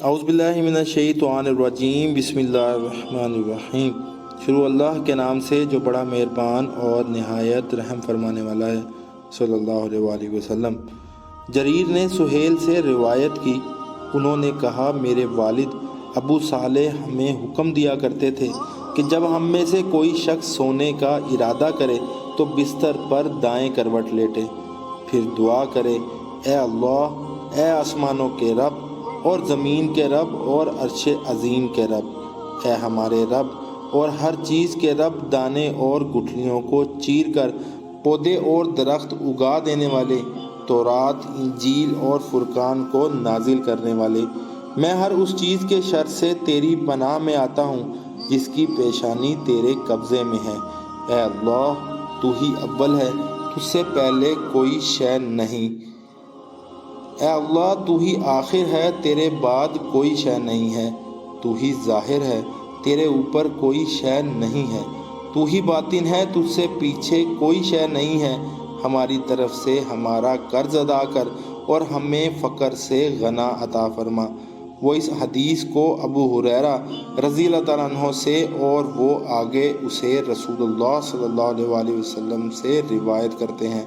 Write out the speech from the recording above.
اعوذ باللہ من الشیطان الرجیم، بسم اللہ الرحمن الرحیم۔ شروع اللہ کے نام سے جو بڑا مہربان اور نہایت رحم فرمانے والا ہے۔ صلی اللہ علیہ وآلہ وسلم۔ جریر نے سہیل سے روایت کی، انہوں نے کہا میرے والد ابو صالح ہمیں حکم دیا کرتے تھے کہ جب ہم میں سے کوئی شخص سونے کا ارادہ کرے تو بستر پر دائیں کروٹ لیٹے، پھر دعا کرے، اے اللہ، اے آسمانوں کے رب اور زمین کے رب اور عرش عظیم کے رب، اے ہمارے رب اور ہر چیز کے رب، دانے اور گٹھلیوں کو چیر کر پودے اور درخت اگا دینے والے، تورات، انجیل اور فرقان کو نازل کرنے والے، میں ہر اس چیز کے شر سے تیری پناہ میں آتا ہوں جس کی پیشانی تیرے قبضے میں ہے۔ اے اللہ، تو ہی اول ہے، تجھ سے پہلے کوئی شے نہیں۔ اے اللہ، تو ہی آخر ہے، تیرے بعد کوئی شے نہیں ہے۔ تو ہی ظاہر ہے، تیرے اوپر کوئی شے نہیں ہے۔ تو ہی باطن ہے، تجھ سے پیچھے کوئی شے نہیں ہے۔ ہماری طرف سے ہمارا قرض ادا کر اور ہمیں فقر سے غنا عطا فرما۔ وہ اس حدیث کو ابو ہریرہ رضی اللہ تعالیٰ عنہ سے اور وہ آگے اسے رسول اللہ صلی اللہ علیہ وآلہ وسلم سے روایت کرتے ہیں۔